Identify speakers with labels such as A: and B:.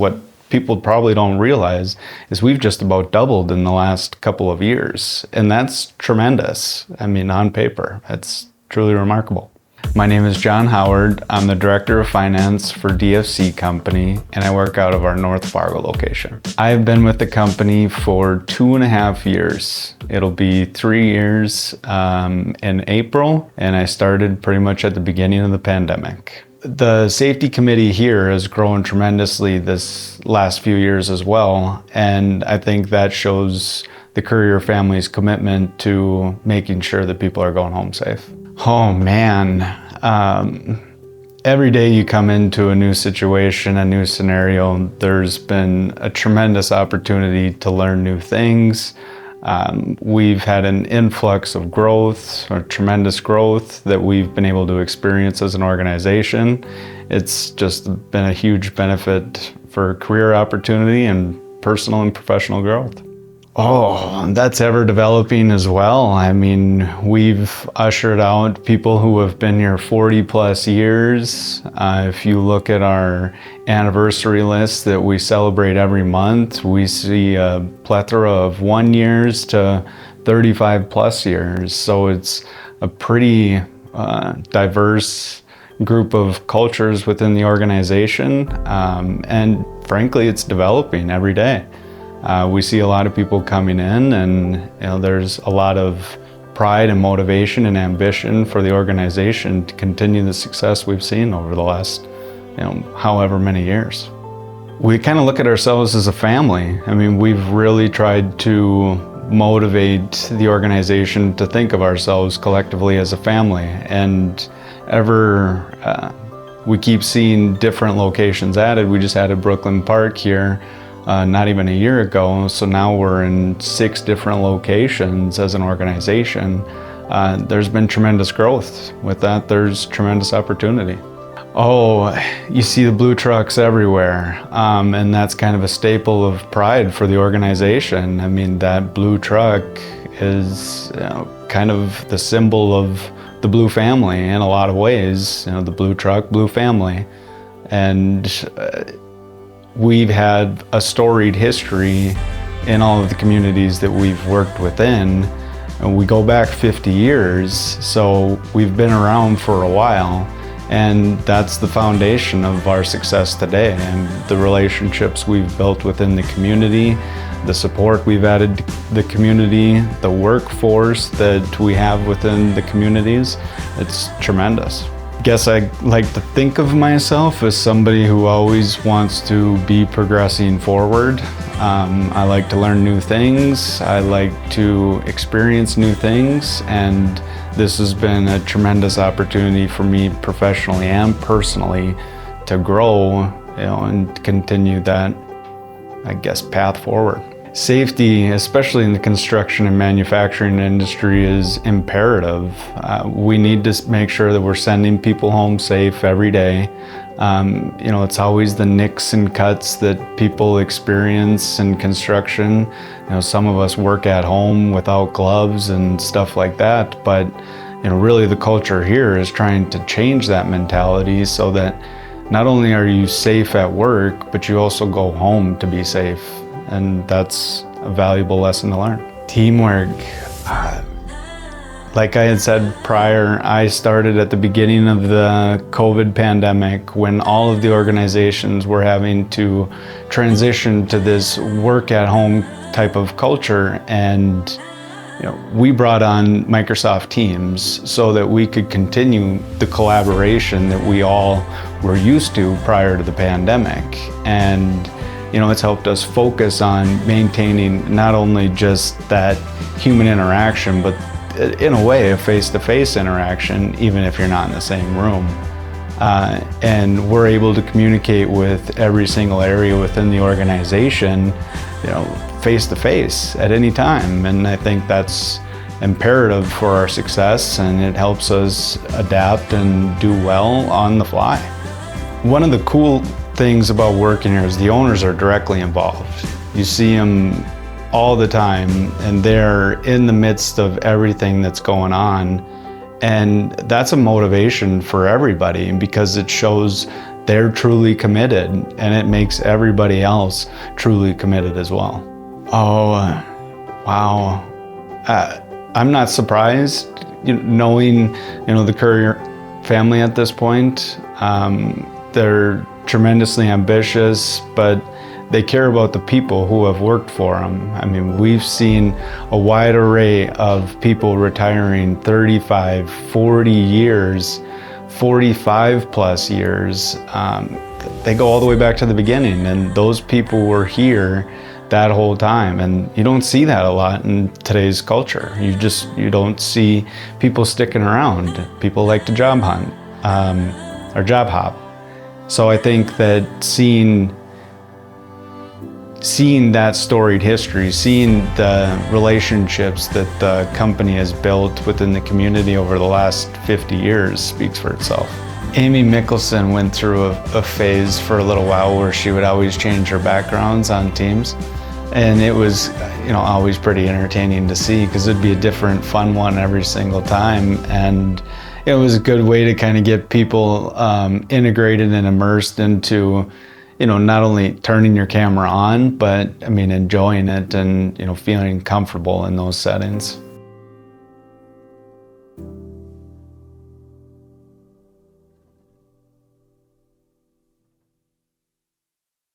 A: what people probably don't realize is we've just about doubled in the last couple of years. And that's tremendous. I mean, on paper, that's truly remarkable. My name is Jon Howard. I'm the Director of Finance for DFC Company, and I work out of our North Fargo location. I've been with the company for 2.5 years. It'll be 3 years in April, and I started pretty much at the beginning of the pandemic. The safety committee here has grown tremendously this last few years as well, and I think that shows the Courier family's commitment to making sure that people are going home safe. Oh man, every day you come into a new situation, a new scenario, there's been a tremendous opportunity to learn new things. We've had an influx of growth, or tremendous growth that we've been able to experience as an organization. It's just been a huge benefit for career opportunity and personal and professional growth. Oh, that's ever developing as well. I mean, we've ushered out people who have been here 40 plus years. If you look at our anniversary list that we celebrate every month, we see a plethora of 1 years to 35 plus years. So it's a pretty diverse group of cultures within the organization. And frankly, it's developing every day. We see a lot of people coming in, and there's a lot of pride and motivation and ambition for the organization to continue the success we've seen over the last however many years. We kind of look at ourselves as a family. I mean, we've really tried to motivate the organization to think of ourselves collectively as a family, and we keep seeing different locations added. We just added Brooklyn Park here not even a year ago, so now we're in 6 different locations as an organization. There's been tremendous growth. With that, there's tremendous opportunity. Oh, you see the blue trucks everywhere, and that's kind of a staple of pride for the organization. I mean, that blue truck is kind of the symbol of the blue family in a lot of ways. The blue truck, blue family. And we've had a storied history in all of the communities that we've worked within. And we go back 50 years, so we've been around for a while, and that's the foundation of our success today, and the relationships we've built within the community, the support we've added to the community, the workforce that we have within the communities. It's tremendous. I guess I like to think of myself as somebody who always wants to be progressing forward. I like to learn new things. I like to experience new things, and this has been a tremendous opportunity for me professionally and personally to grow, and continue that, I guess, path forward. Safety, especially in the construction and manufacturing industry, is imperative. We need to make sure that we're sending people home safe every day. It's always the nicks and cuts that people experience in construction. Some of us work at home without gloves and stuff like that, but really the culture here is trying to change that mentality so that not only are you safe at work, but you also go home to be safe. And that's a valuable lesson to learn. Teamwork. Like I had said prior, I started at the beginning of the COVID pandemic when all of the organizations were having to transition to this work at home type of culture. And we brought on Microsoft Teams so that we could continue the collaboration that we all were used to prior to the pandemic. And it's helped us focus on maintaining not only just that human interaction, but in a way, a face-to-face interaction, even if you're not in the same room. And we're able to communicate with every single area within the organization, face-to-face at any time. And I think that's imperative for our success, and it helps us adapt and do well on the fly. One of the cool things about working here is the owners are directly involved. You see them all the time, and they're in the midst of everything that's going on. And that's a motivation for everybody, because it shows they're truly committed, and it makes everybody else truly committed as well. Oh, wow. I'm not surprised, knowing, the Currier family at this point. They're tremendously ambitious, but they care about the people who have worked for them. I mean, we've seen a wide array of people retiring 35, 40 years, 45 plus years. They go all the way back to the beginning, and those people were here that whole time. And you don't see that a lot in today's culture. You don't see people sticking around. People like to job hunt, or job hop. So I think that seeing that storied history, seeing the relationships that the company has built within the community over the last 50 years speaks for itself. Amy Mickelson went through a phase for a little while where she would always change her backgrounds on teams. And it was, always pretty entertaining to see, because it'd be a different fun one every single time. And it was a good way to kind of get people integrated and immersed into, not only turning your camera on, but enjoying it and, feeling comfortable in those settings.